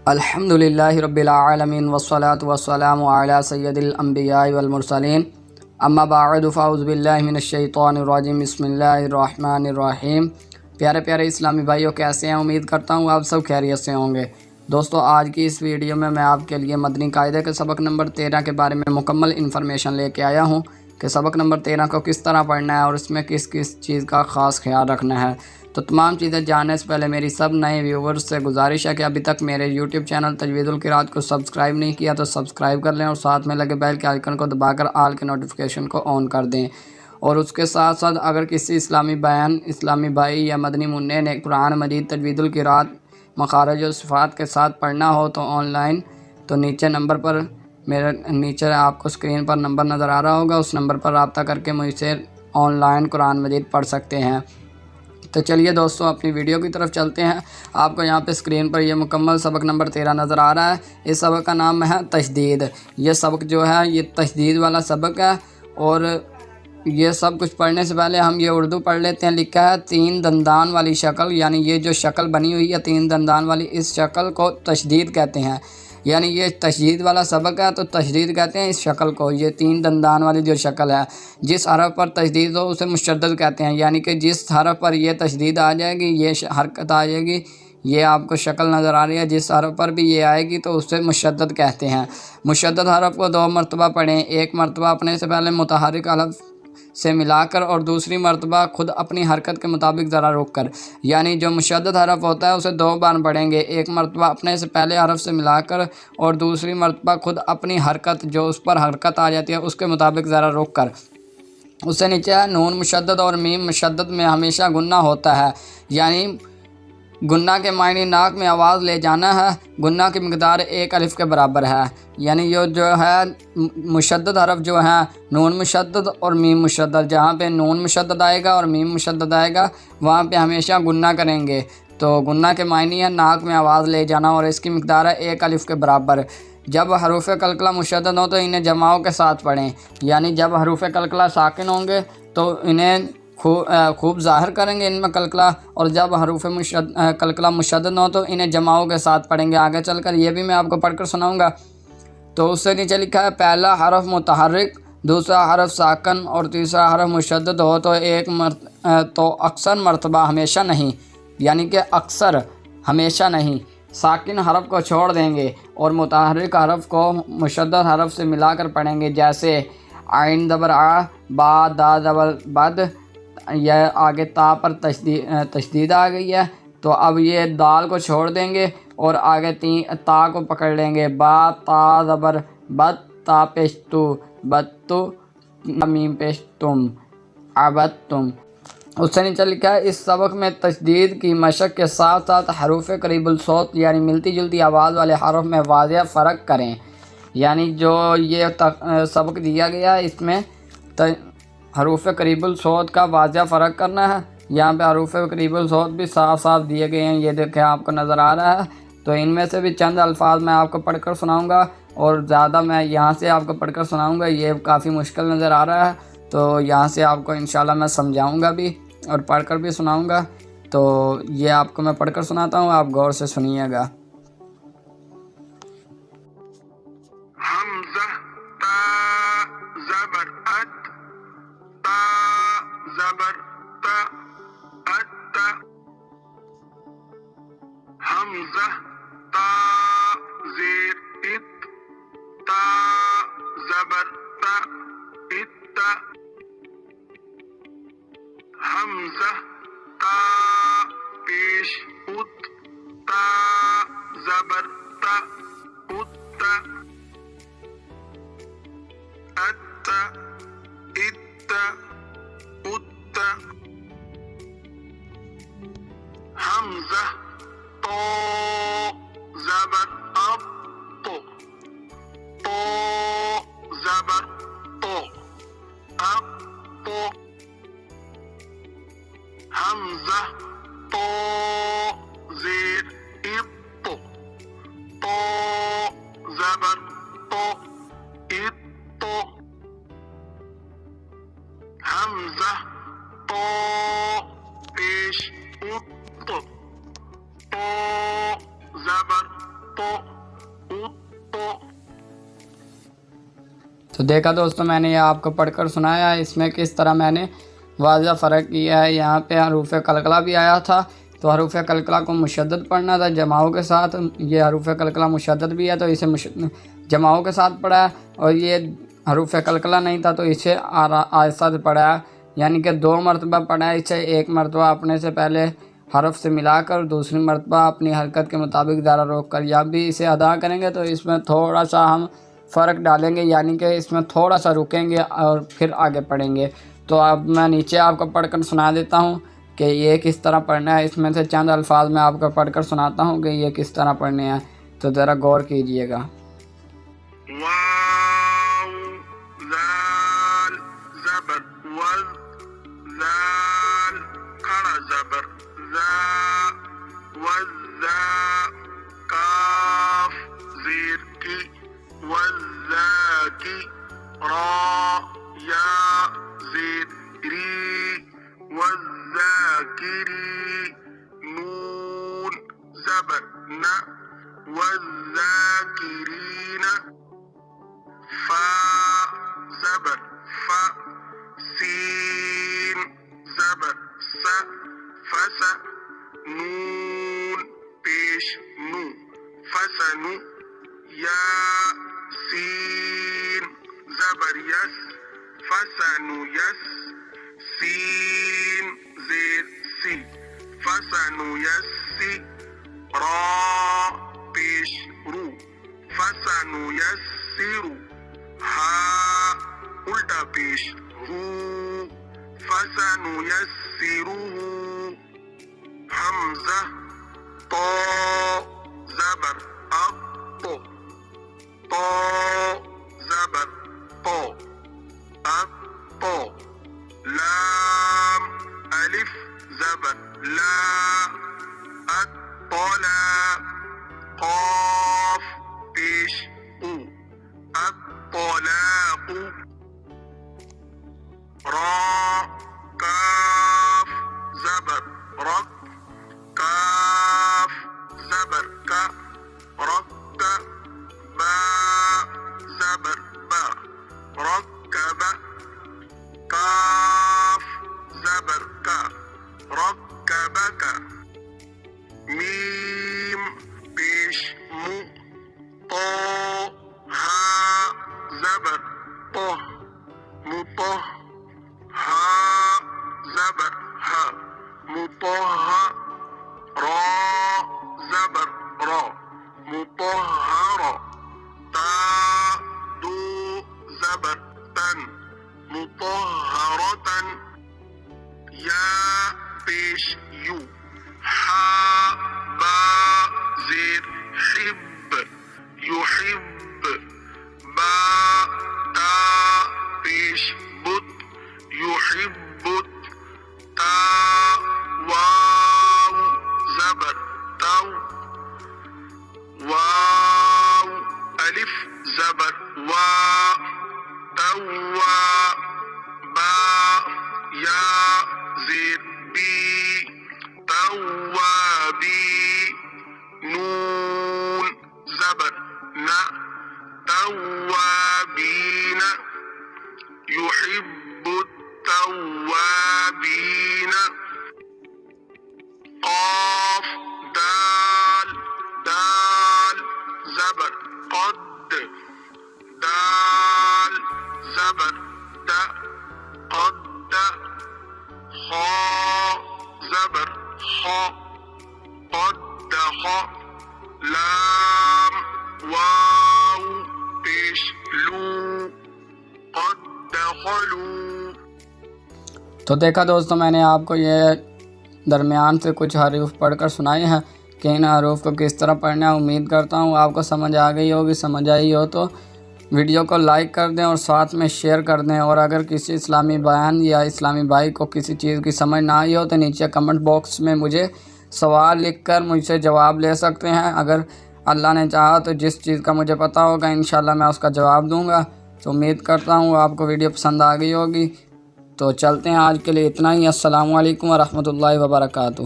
الحمدللہ رب العالمین والصلاة والسلام علی سید الانبیاء والمرسلین اما بعد فاعوذ باللہ من الشیطان الرجیم بسم اللہ الرحمن الرحیم۔ پیارے پیارے اسلامی بھائیوں، کیسے ہیں؟ امید کرتا ہوں آپ سب خیریت سے ہوں گے۔ دوستو، آج کی اس ویڈیو میں آپ کے لیے مدنی قاعدے کے سبق نمبر 13 کے بارے میں مکمل انفارمیشن لے کے آیا ہوں کہ سبق نمبر 13 کو کس طرح پڑھنا ہے اور اس میں کس کس چیز کا خاص خیال رکھنا ہے۔ تو تمام چیزیں جاننے سے پہلے میری سب نئے ویورز سے گزارش ہے کہ ابھی تک میرے یوٹیوب چینل تجوید القراءت کو سبسکرائب نہیں کیا تو سبسکرائب کر لیں اور ساتھ میں لگے بیل کے آئیکن کو دبا کر آل کے نوٹیفیکیشن کو آن کر دیں۔ اور اس کے ساتھ ساتھ اگر کسی اسلامی بھائی یا مدنی منع نے قرآن مجید تجوید القراءت مخارج و صفات کے ساتھ پڑھنا ہو تو آن لائن تو نیچے آپ کو اسکرین پر نمبر نظر آ رہا ہوگا، اس نمبر پر رابطہ کر کے مجھ سے آن لائن قرآن مجید پڑھ سکتے ہیں۔ تو چلیے دوستوں، اپنی ویڈیو کی طرف چلتے ہیں۔ آپ کو یہاں پہ اسکرین پر یہ مکمل سبق نمبر 13 نظر آ رہا ہے۔ اس سبق کا نام ہے تشدید۔ یہ سبق جو ہے یہ تشدید والا سبق ہے، اور یہ سب کچھ پڑھنے سے پہلے ہم یہ اردو پڑھ لیتے ہیں۔ لکھا ہے 3 دندان والی شکل، یعنی یہ جو شکل بنی ہوئی ہے 3 دندان والی، اس شکل کو تشدید کہتے ہیں۔ یعنی یہ تشدید والا سبق ہے تو تشدید کہتے ہیں اس شکل کو۔ یہ 3 دندان والی جو شکل ہے، جس حرف پر تشدید ہو اسے مشدد کہتے ہیں۔ یعنی کہ جس حرف پر یہ تشدید آ جائے گی، یہ حرکت آ جائے گی، یہ آپ کو شکل نظر آ رہی ہے، جس حرف پر بھی یہ آئے گی تو اسے مشدد کہتے ہیں۔ مشدد حرف کو 2 مرتبہ پڑھیں، ایک مرتبہ اپنے سے پہلے متحرک حرف سے ملا کر اور دوسری مرتبہ خود اپنی حرکت کے مطابق ذرا رک کر۔ یعنی جو مشدد حرف ہوتا ہے اسے 2 بار پڑھیں گے، ایک مرتبہ اپنے سے پہلے حرف سے ملا کر اور دوسری مرتبہ خود اپنی حرکت جو اس پر حرکت آ جاتی ہے اس کے مطابق ذرا رک کر۔ اس سے نیچے ہے نون مشدد اور میم مشدد میں ہمیشہ گنہ ہوتا ہے، یعنی گنہ کے معنی ناک میں آواز لے جانا ہے۔ گنہ کی مقدار 1 الف کے برابر ہے۔ یعنی یہ جو ہے مشدد حرف جو ہے نون مشدد اور میم مشدد، جہاں پہ نون مشدد آئے گا اور میم مشدد آئے گا وہاں پہ ہمیشہ گنہ کریں گے۔ تو گنہ کے معنی ہے ناک میں آواز لے جانا، اور اس کی مقدار ہے 1 الف کے برابر۔ جب حروف قلقلہ مشدد ہوں تو انہیں جماؤں کے ساتھ پڑھیں، یعنی جب حروف قلقلہ ساکن ہوں گے تو انہیں خوب ظاہر کریں گے ان میں قلقلہ، اور جب حروف قلقلہ مشدد ہوں تو انہیں جماؤں کے ساتھ پڑھیں گے۔ آگے چل کر یہ بھی میں آپ کو پڑھ کر سناؤں گا۔ تو اس سے نیچے لکھا ہے پہلا حرف متحرک، دوسرا حرف ساکن اور تیسرا حرف مشدد ہو تو اکثر مرتبہ ہمیشہ نہیں، یعنی کہ اکثر ہمیشہ نہیں ساکن حرف کو چھوڑ دیں گے اور متحرک حرف کو مشدد حرف سے ملا کر پڑھیں گے، جیسے عین زبر آ، با دا زبر بد۔ یہ آگے تا پر تشدید آ گئی ہے تو اب یہ دال کو چھوڑ دیں گے اور آگے تا کو پکڑ لیں گے، با تا زبر بد، تا پیش تو بد تو، میم پیش تم عبد تم۔ اس سے نیچے لکھا ہے اس سبق میں تشدید کی مشق کے ساتھ ساتھ حروف قریب الصوت یعنی ملتی جلتی آواز والے حرف میں واضح فرق کریں۔ یعنی جو یہ سبق دیا گیا ہے اس میں حروف قریب الصوت کا واضح فرق کرنا ہے۔ یہاں پہ حروف قریب الصوت بھی صاف صاف دیے گئے ہیں، یہ دیکھیں آپ کو نظر آ رہا ہے۔ تو ان میں سے بھی چند الفاظ میں آپ کو پڑھ کر سناؤں گا، اور زیادہ میں یہاں سے آپ کو پڑھ کر سناؤں گا، یہ کافی مشکل نظر آ رہا ہے، تو یہاں سے آپ کو انشاءاللہ میں سمجھاؤں گا بھی اور پڑھ کر بھی سناؤں گا۔ تو یہ آپ کو میں پڑھ کر سناتا ہوں، آپ غور سے سنیے گا۔ حمزہ تا زبر ات، تا زبر تا ات، حمزہ تا زیر ات، تا زبر تا ات، حمزہ تا پیش ات، تا زبر تا ات، ات ات ات، حمزہ تو زبر اب تو، تو زبر تو اب تو، حمزہ تو زیر ات، تو زبر تو ات، حمزہ تو پیش ات، تو زبر تو دیکھا دوستوں میں نے یہ آپ کو پڑھ کر سنایا ہے، اس میں کس طرح میں نے واضح فرق کیا ہے۔ یہاں پہ حروف قلقلہ بھی آیا تھا، تو حروف قلقلہ کو مشدد پڑھنا تھا جماعوں کے ساتھ، یہ حروف قلقلہ مشدد بھی ہے تو اسے جماعوں کے ساتھ پڑھا ہے، اور یہ حروف قلقلہ نہیں تھا تو اسے آہستہ سے پڑھا ہے، یعنی کہ 2 مرتبہ پڑھا ہے اسے، 1 مرتبہ اپنے سے پہلے حرف سے ملا کر، دوسری مرتبہ اپنی حرکت کے مطابق ذرا روک کر، یا بھی اسے ادا کریں گے تو اس میں تھوڑا سا ہم فرق ڈالیں گے، یعنی کہ اس میں تھوڑا سا رکیں گے اور پھر آگے پڑھیں گے۔ تو اب میں نیچے آپ کو پڑھ کر سنا دیتا ہوں کہ یہ کس طرح پڑھنا ہے، اس میں سے چند الفاظ میں آپ کو پڑھ کر سناتا ہوں کہ یہ کس طرح پڑھنے ہیں، تو ذرا غور کیجئے گا۔ واو زال زبر وز زال کھڑا زبر زا وزا کاف زیر کی وزاکی را یا زیر ری والذاکری نون زبر نا والذاکرین فا زبر فا سین زبر سا فسا نون پیش نو فسنو یا سین زبر یس فسنو یس سین زیر سی فسنو یسی را پیش رو فسنو یسرو ہا الٹا پیش ہو فسنو یسرو حمزہ تو زبر اب تو زبر تو اب تو لام الف زبر لا اطلا قاف پیش او الطلاق را کاف زبر رک کاف زبر کا رک با زبر با رکب کاف زبر کا رکبک میم پیش مو تو ہا زبر تو متو ہا زبر ہا متوہا را زبر را مطہر تا دو زبر تن مطہرتن یا پیش یو ہا با زیر حب یحب با تا پیش بت یحبت تا واو زبر تو واو الف زبر وا توا با یا زیر بی توابی نون زبر نا توابین يحب التوابين قاف دال دال زبر قد دال زبر دا قد خا زبر خا قد خا لام واو پیش لو قد تو دیکھا دوستوں میں نے آپ کو یہ درمیان سے کچھ حروف پڑھ کر سنائے ہیں کہ ان حروف کو کس طرح پڑھنا ہے۔ امید کرتا ہوں آپ کو سمجھ آ گئی ہوگی، سمجھ آئی ہو تو ویڈیو کو لائک کر دیں اور ساتھ میں شیئر کر دیں، اور اگر کسی اسلامی بیان یا اسلامی بھائی کو کسی چیز کی سمجھ نہ آئی ہو تو نیچے کمنٹ باکس میں مجھے سوال لکھ کر مجھ سے جواب لے سکتے ہیں۔ اگر اللہ نے چاہا تو جس چیز کا مجھے پتہ ہوگا انشاءاللہ میں اس کا جواب دوں گا۔ تو امید کرتا ہوں آپ کو ویڈیو پسند آ گئی ہوگی۔ تو چلتے ہیں، آج کے لیے اتنا ہی۔ السلام علیکم ورحمۃ اللہ وبرکاتہ۔